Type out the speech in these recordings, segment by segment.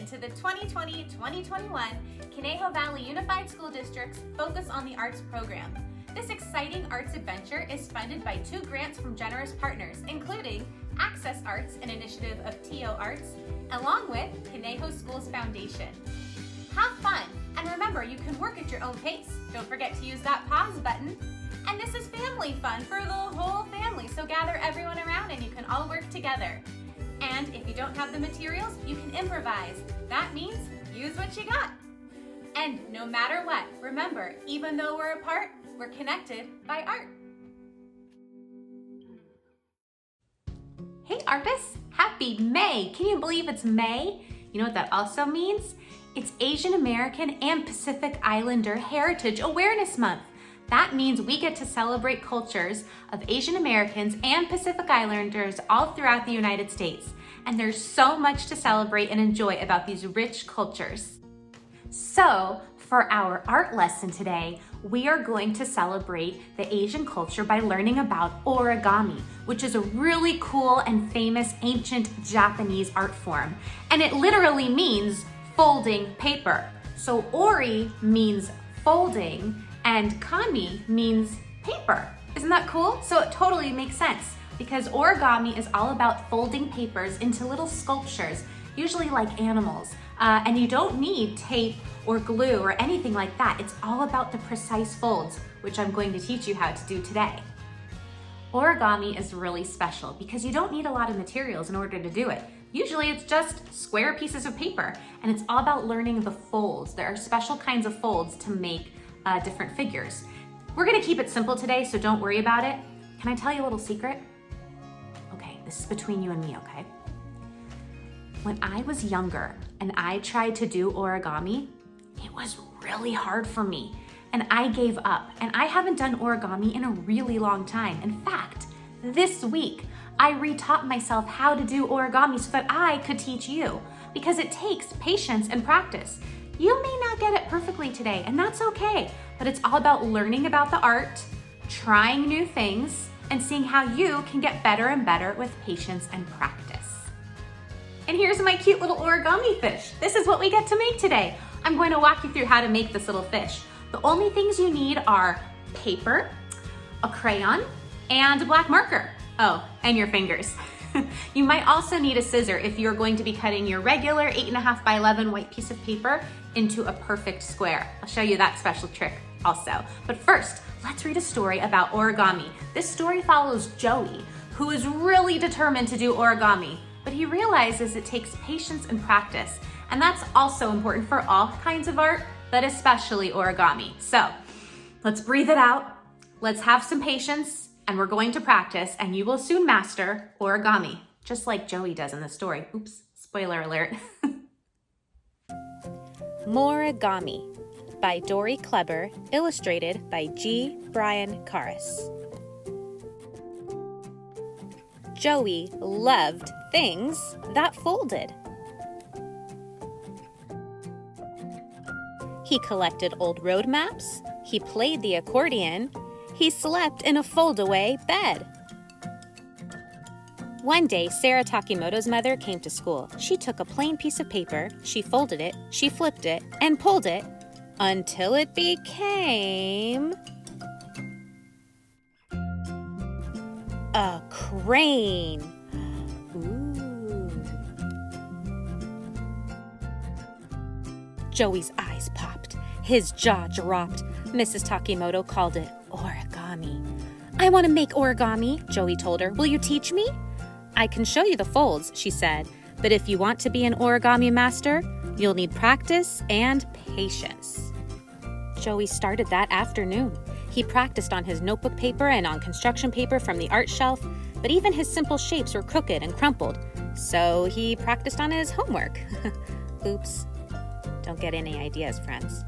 in to the 2020-2021 Conejo Valley Unified School District's Focus on the Arts program. This exciting arts adventure is funded by 2 grants from generous partners, including Access Arts, an initiative of TO Arts, along with Conejo Schools Foundation. Have fun, and remember, you can work at your own pace. Don't forget to use that pause button. And this is family fun for the whole family, so gather everyone around and you can all work together. And if you don't have the materials, you can improvise. That means use what you got. And no matter what, remember, even though we're apart, we're connected by art. Hey artists, happy May! Can you believe it's May? You know what that also means? It's Asian American and Pacific Islander Heritage Awareness Month. That means we get to celebrate cultures of Asian Americans and Pacific Islanders all throughout the United States. And there's so much to celebrate and enjoy about these rich cultures. So, for our art lesson today, we are going to celebrate the Asian culture by learning about origami, which is a really cool and famous ancient Japanese art form. And it literally means folding paper. So ori means folding, and kami means paper. Isn't that cool? So it totally makes sense because origami is all about folding papers into little sculptures, usually like animals. And you don't need tape or glue or anything like that. It's all about the precise folds, which I'm going to teach you how to do today. Origami is really special because you don't need a lot of materials in order to do it. Usually it's just square pieces of paper, and it's all about learning the folds. There are special kinds of folds to make different figures. We're gonna keep it simple today, so don't worry about it. Can I tell you a little secret? Okay, this is between you and me, okay? When I was younger and I tried to do origami, it was really hard for me and I gave up, and I haven't done origami in a really long time. In fact, this week, I retaught myself how to do origami so that I could teach you, because it takes patience and practice. You may not get it perfectly today, and that's okay, but it's all about learning about the art, trying new things, and seeing how you can get better and better with patience and practice. And here's my cute little origami fish. This is what we get to make today. I'm going to walk you through how to make this little fish. The only things you need are paper, a crayon, and a black marker. Oh, and your fingers. You might also need a scissor if you're going to be cutting your regular 8.5 by 11 white piece of paper into a perfect square. I'll show you that special trick also. But first, let's read a story about origami. This story follows Joey, who is really determined to do origami, but he realizes it takes patience and practice. And that's also important for all kinds of art, but especially origami. So let's breathe it out. Let's have some patience, and we're going to practice, and you will soon master origami, just like Joey does in the story. Oops, spoiler alert. Morigami by Dory Kleber, illustrated by G. Brian Karas. Joey loved things that folded. He collected old road maps, he played the accordion, he slept in a fold-away bed. One day, Sarah Takimoto's mother came to school. She took a plain piece of paper, she folded it, she flipped it, and pulled it until it became a crane. Ooh. Joey's eyes popped. His jaw dropped. Mrs. Takimoto called it origami. I want to make origami, Joey told her. Will you teach me? I can show you the folds, she said, but if you want to be an origami master, you'll need practice and patience. Joey started that afternoon. He practiced on his notebook paper and on construction paper from the art shelf, but even his simple shapes were crooked and crumpled, so he practiced on his homework. Oops. Don't get any ideas, friends.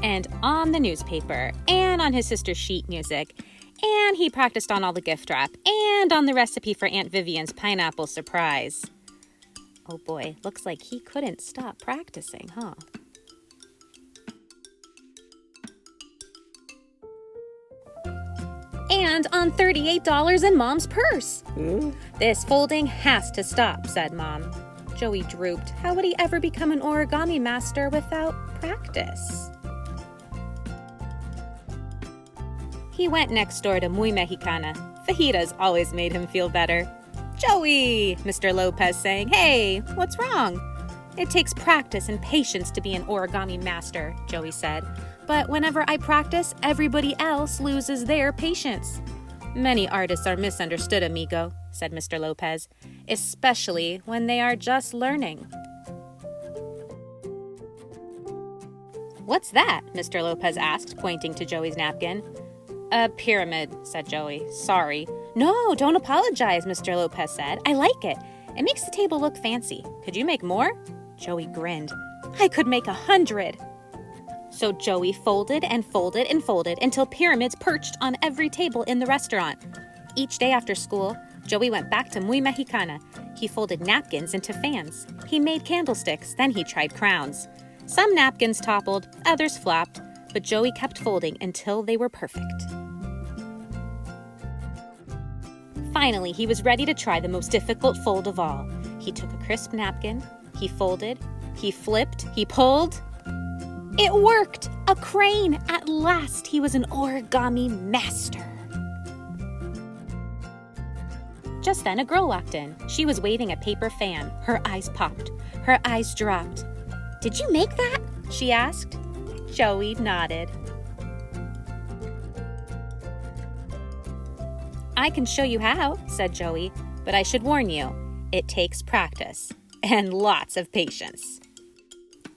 And on the newspaper, and on his sister's sheet music, and he practiced on all the gift wrap, and on the recipe for Aunt Vivian's pineapple surprise. Oh boy, looks like he couldn't stop practicing, huh? and on $38 in Mom's purse. This folding has to stop, said Mom. Joey drooped. How would he ever become an origami master without practice? He went next door to Muy Mexicana. Fajitas always made him feel better. Joey, Mr. Lopez sang, hey, what's wrong? It takes practice and patience to be an origami master, Joey said. But whenever I practice, everybody else loses their patience. Many artists are misunderstood, amigo, said Mr. Lopez, especially when they are just learning. What's that? Mr. Lopez asked, pointing to Joey's napkin. A pyramid, said Joey. Sorry. No, don't apologize, Mr. Lopez said. I like it. It makes the table look fancy. Could you make more? Joey grinned. I could make 100. So Joey folded and folded and folded until pyramids perched on every table in the restaurant. Each day after school, Joey went back to Muy Mexicana. He folded napkins into fans. He made candlesticks, then he tried crowns. Some napkins toppled, others flopped, but Joey kept folding until they were perfect. Finally, he was ready to try the most difficult fold of all. He took a crisp napkin, he folded, he flipped, he pulled. It worked! A crane! At last, he was an origami master. Just then, a girl walked in. She was waving a paper fan. Her eyes popped. Her eyes dropped. Did you make that? She asked. Joey nodded. I can show you how, said Joey, but I should warn you, it takes practice and lots of patience.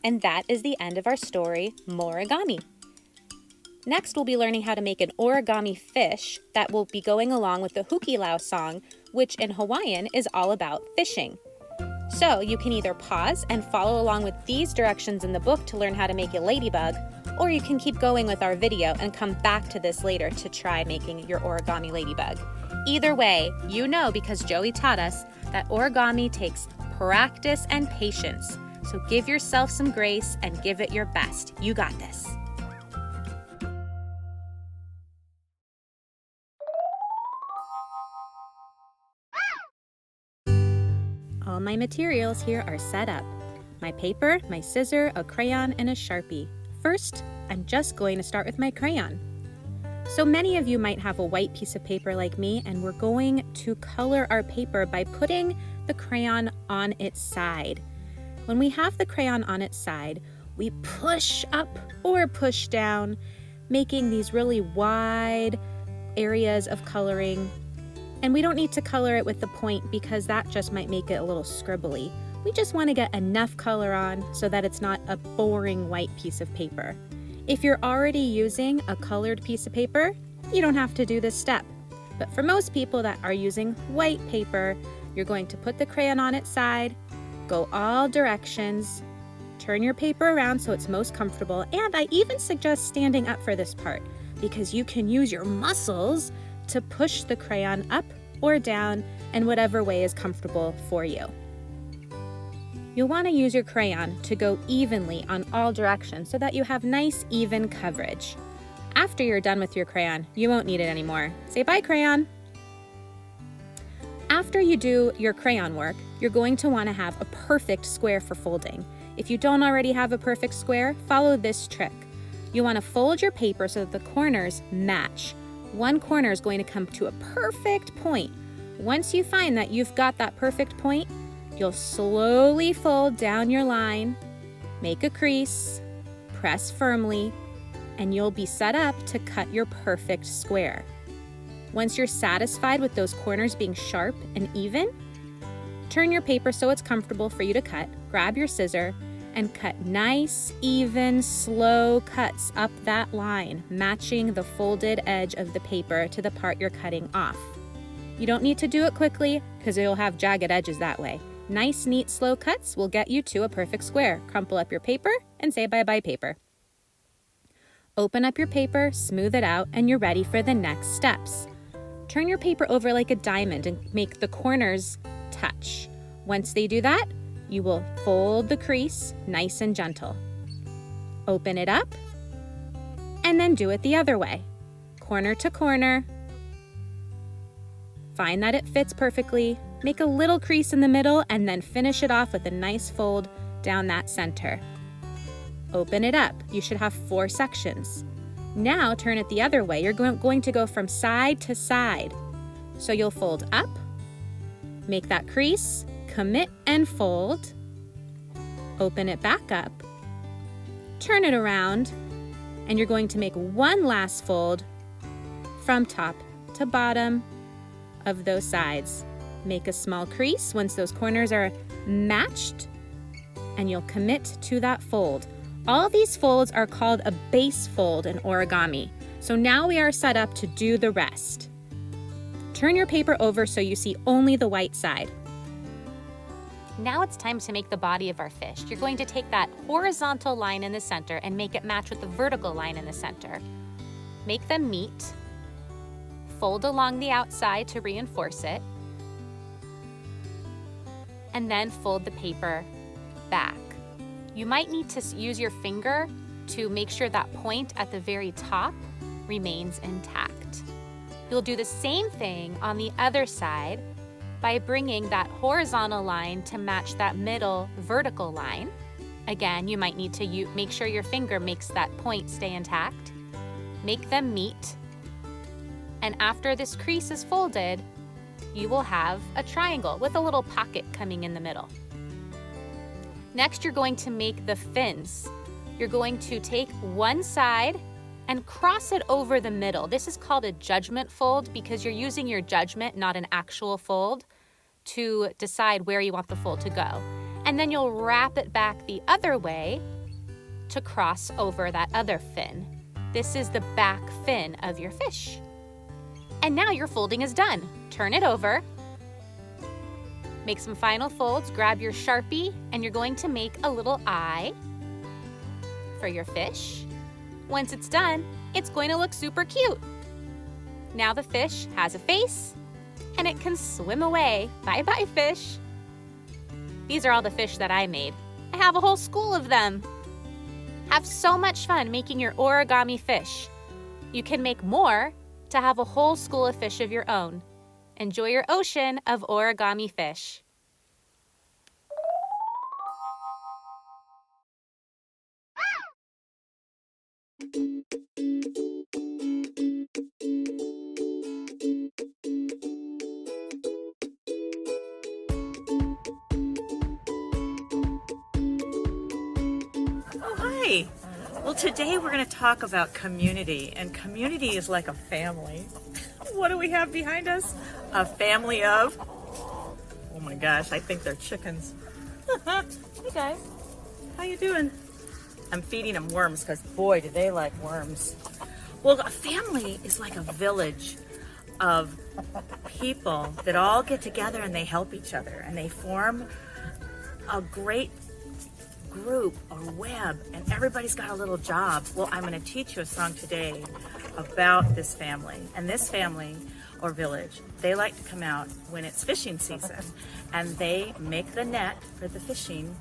And that is the end of our story, Morigami. Next, we'll be learning how to make an origami fish that will be going along with the Hukilau song, which in Hawaiian is all about fishing. So you can either pause and follow along with these directions in the book to learn how to make a ladybug, or you can keep going with our video and come back to this later to try making your origami ladybug. Either way, you know because Joey taught us that origami takes practice and patience. So give yourself some grace and give it your best. You got this. All my materials here are set up. My paper, my scissor, a crayon, and a Sharpie. First, I'm just going to start with my crayon. So many of you might have a white piece of paper like me, and we're going to color our paper by putting the crayon on its side. When we have the crayon on its side, we push up or push down, making these really wide areas of coloring. And we don't need to color it with the point because that just might make it a little scribbly. We just want to get enough color on so that it's not a boring white piece of paper. If you're already using a colored piece of paper, you don't have to do this step. But for most people that are using white paper, you're going to put the crayon on its side, go all directions, turn your paper around so it's most comfortable, and I even suggest standing up for this part because you can use your muscles to push the crayon up or down in whatever way is comfortable for you. You'll want to use your crayon to go evenly on all directions so that you have nice, even coverage. After you're done with your crayon, you won't need it anymore. Say bye, crayon. After you do your crayon work, you're going to want to have a perfect square for folding. If you don't already have a perfect square, follow this trick. You want to fold your paper so that the corners match. One corner is going to come to a perfect point. Once you find that you've got that perfect point, you'll slowly fold down your line, make a crease, press firmly, and you'll be set up to cut your perfect square. Once you're satisfied with those corners being sharp and even, turn your paper so it's comfortable for you to cut, grab your scissor, and cut nice, even, slow cuts up that line, matching the folded edge of the paper to the part you're cutting off. You don't need to do it quickly because you'll have jagged edges that way. Nice, neat, slow cuts will get you to a perfect square. Crumple up your paper and say bye-bye, paper. Open up your paper, smooth it out, and you're ready for the next steps. Turn your paper over like a diamond and make the corners touch. Once they do that, you will fold the crease nice and gentle. Open it up, and then do it the other way. Corner to corner, Find that it fits perfectly, make a little crease in the middle, and then finish it off with a nice fold down that center. Open it up. You should have 4 sections. Now turn it the other way. You're going to go from side to side. So you'll fold up, make that crease, commit and fold, open it back up, turn it around, and you're going to make one last fold from top to bottom of those sides. Make a small crease once those corners are matched, and you'll commit to that fold. All these folds are called a base fold in origami. So now we are set up to do the rest. Turn your paper over so you see only the white side. Now it's time to make the body of our fish. You're going to take that horizontal line in the center and make it match with the vertical line in the center. Make them meet. Fold along the outside to reinforce it. And then fold the paper back. You might need to use your finger to make sure that point at the very top remains intact. You'll do the same thing on the other side by bringing that horizontal line to match that middle vertical line. Again, you might need to make sure your finger makes that point stay intact. Make them meet. And after this crease is folded, you will have a triangle with a little pocket coming in the middle. Next, you're going to make the fins. You're going to take one side and cross it over the middle. This is called a judgment fold because you're using your judgment, not an actual fold, to decide where you want the fold to go. And then you'll wrap it back the other way to cross over that other fin. This is the back fin of your fish. And now your folding is done. Turn it over. Make some final folds, grab your Sharpie, and you're going to make a little eye for your fish. Once it's done, it's going to look super cute. Now the fish has a face, and it can swim away. Bye-bye, fish. These are all the fish that I made. I have a whole school of them. Have so much fun making your origami fish. You can make more to have a whole school of fish of your own. Enjoy your ocean of origami fish. Oh, hi. Well, today we're going to talk about community, and community is like a family. What do we have behind us? A family of, oh my gosh, I think they're chickens. Hey guys, how you doing? I'm feeding them worms because boy, do they like worms. Well, a family is like a village of people that all get together and they help each other and they form a great group or web, and everybody's got a little job. Well, I'm going to teach you a song today about this family. And this family or village, they like to come out when it's fishing season, and they make the net for the fishing,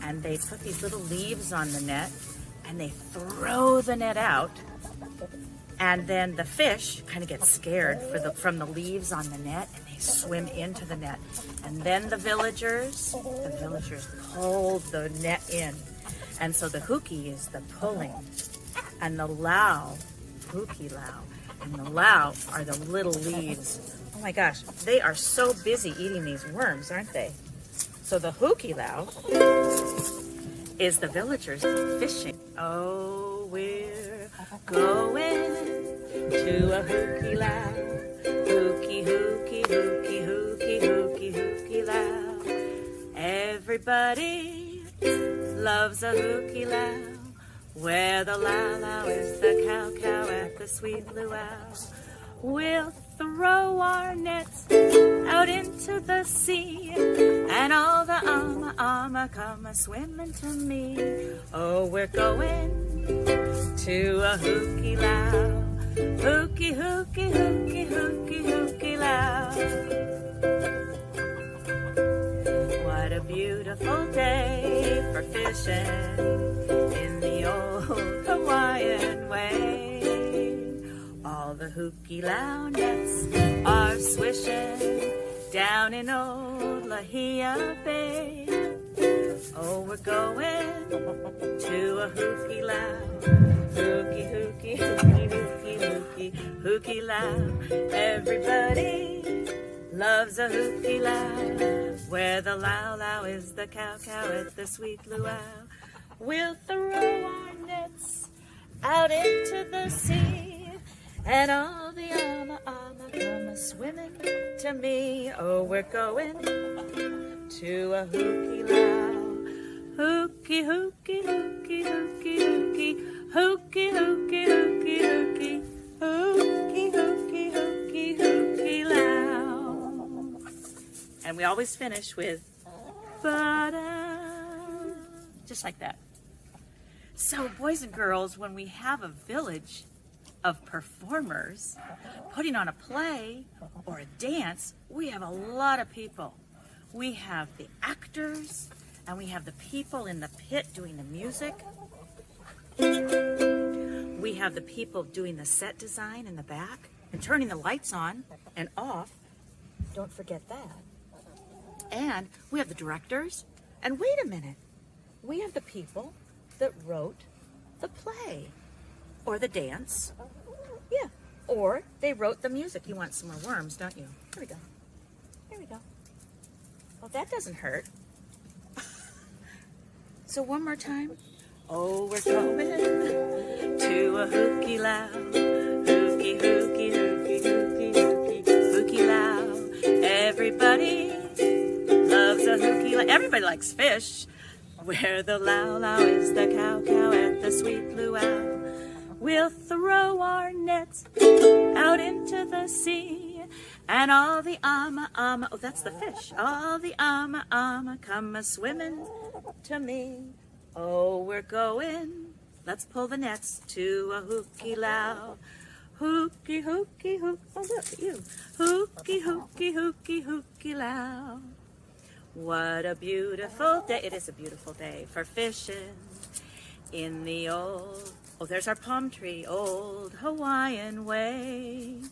and they put these little leaves on the net, and they throw the net out, and then the fish kind of get scared from the leaves on the net, and they swim into the net. And then the villagers pull the net in. And so the huki is the pulling, and the lao, Hukilau, and the lao are the little leaves. Oh my gosh, they are so busy eating these worms, aren't they? So the Hukilau is the villagers fishing. Oh, we're going to a Hukilau. Hooky, hooky, hooky, hooky, hooky, Hukilau. Everybody loves a Hukilau. Where the lao is the cow at the sweet luau. We'll throw our nets out into the sea, and all the ama come a-swimming to me. Oh, we're going to a Hukilau. Hooky, hooky, hooky, hooky, Hukilau. What a beautiful day for fishing in the old Hawaiian way. All the Hukilau nets are swishing down in old Lahia Bay. Oh, we're going to a Hukilau. Hooky, Hukilau. Everybody loves a Hukilau, where the lau is the cow at the sweet luau. We'll throw our nets out into the sea, and all the ama come a-swimming to me. Oh, we're going to a Hukilau. Hooky, hooky, hooky, hooky, hooky, hooky, hooky, hooky, hooky, hooky, hooky, hooky, Hukilau. And we always finish with ba-da, just like that. So, boys and girls, when we have a village of performers putting on a play or a dance, we have a lot of people. We have the actors, and we have the people in the pit doing the music. We have the people doing the set design in the back and turning the lights on and off. Don't forget that. And we have the directors. And wait a minute, we have the people that wrote the play or the dance. Yeah, or they wrote the music. You want some more worms, don't you? Here we go. Here we go. Well, that doesn't hurt. So one more time. Oh, we're going to a Hukilau. Hooky, hooky, hooky, hooky, hooky, Hukilau. Everybody loves a Hukilau. Everybody likes fish. Where the lau is the cow at the sweet luau. We'll throw our nets out into the sea, and all the ama, oh, that's the fish. All the ama come a-swimming to me. Oh, we're going, let's pull the nets to a Hukilau. Hooky, hooky, hook, oh, look at you. Hooky, hooky, hooky, Hukilau. What a beautiful day. It is a beautiful day for fishing in the old, oh, there's our palm tree, old Hawaiian way.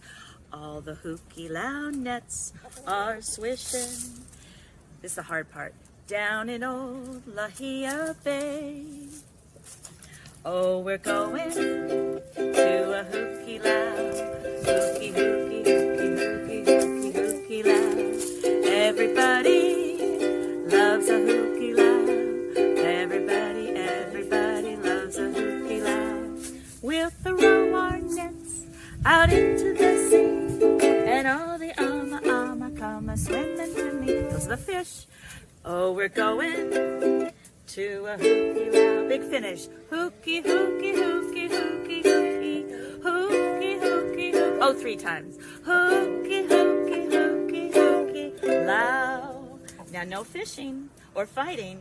All the Hukilau nets are swishing. This is the hard part. Down in old Lahia Bay. Oh, we're going to a Hukilau. Hooky, hooky, hooky, hooky, hooky, Hukilau. Everybody loves a Hukilau. Everybody loves a Hukilau. We'll throw our nets out into the sea, and all the ama come a-swimming to me. Those are the fish. Oh, we're going to a Hukilau. Big finish. Hooky, hooky, hooky, hooky, hooky, hooky, hooky, hooky. Oh, 3 times. Hooky, hooky, hooky, hooky, lau. Now, no fishing or fighting.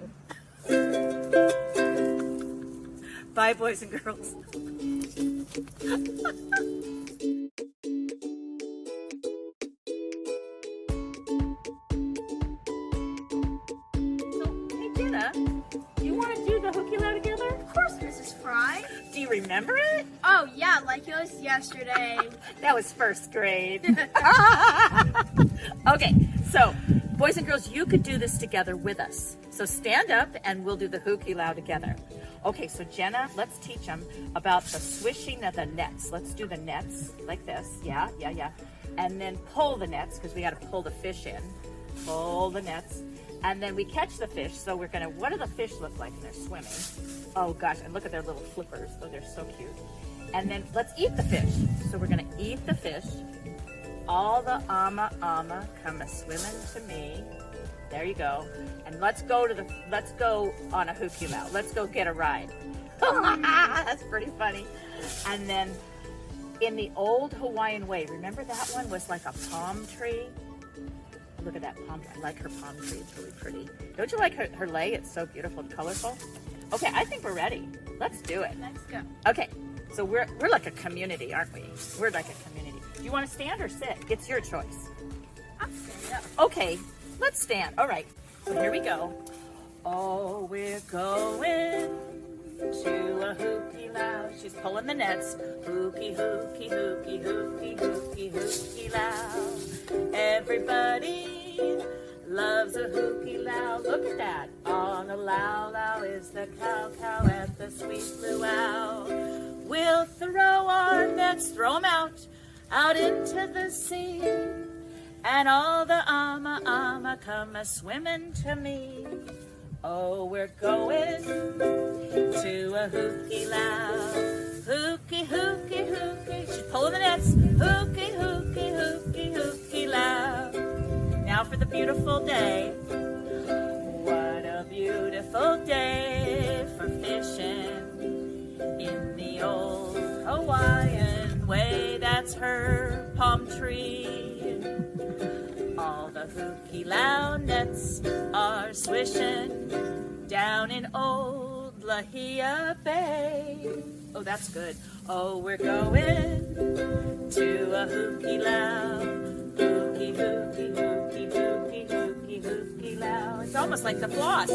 Bye, boys and girls. You want to do the Hukilau together? Of course, Mrs. Fry. Do you remember it? Oh, yeah, like it was yesterday. That was first grade. Okay, so boys and girls, you could do this together with us. So stand up and we'll do the Hukilau together. Okay, so Jenna, let's teach them about the swishing of the nets. Let's do the nets like this. Yeah. And then pull the nets, because we got to pull the fish in. Pull the nets. And then we catch the fish. So we're going to, what do the fish look like when they're swimming? Oh gosh, and look at their little flippers. Oh, they're so cute. And then let's eat the fish. So we're going to eat the fish. All the ama come a-swimming to me. There you go. And let's go on a Hukilau. Let's go get a ride. That's pretty funny. And then in the old Hawaiian way, remember that one was like a palm tree? Look at that palm tree. I like her palm tree. It's really pretty. Don't you like her lei? It's so beautiful and colorful. Okay, I think we're ready. Let's do it. Let's go. Okay, so we're like a community, aren't we? We're like a community. Do you want to stand or sit? It's your choice. I'll stand up. Okay, let's stand. All right, so here we go. Oh, we're going to a Hukilau. She's pulling the nets. Hooky, hooky, hooky, hooky, hooky, Hukilau. Everybody loves a Hukilau. Look at that. On a lau is the cow at the sweet luau. We'll throw our nets, throw 'em out into the sea. And all the ama come a-swimming to me. Oh, we're going to a Hukilau. Hooky, hooky, hooky. She's pulling the nets. Hooky, hooky, hooky, Hukilau. Now for the beautiful day. What a beautiful day for fishing in the old Hawaiian way. That's her palm tree. All the Hukilau nets are swishing down in old Lahia Bay. Oh, that's good. Oh, we're going to a Hukilau. Hooky, hooky, hooky, hooky, hooky, Hukilau. It's almost like the floss.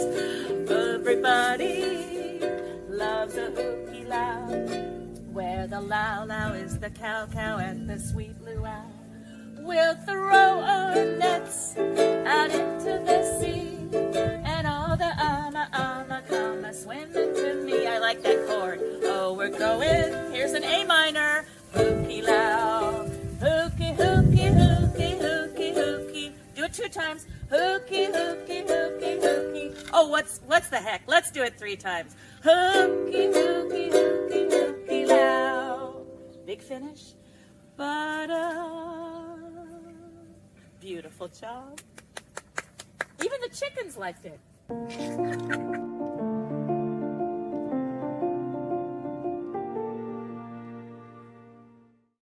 Everybody loves a Hukilau, where the lau is the cow and the sweet luau. We'll throw our nets out into the sea, and all the ama come a-swimming to me. I like that chord. Oh, we're going. Here's an A minor. Hukilau. Hooky, hooky, hooky, hooky, hooky. Do it 2 times. Hooky, hooky, hooky, hooky. Oh, what's the heck? Let's do it 3 times. Hooky, hooky, hooky, Hukilau. Big finish. Beautiful job. Even the chickens liked it.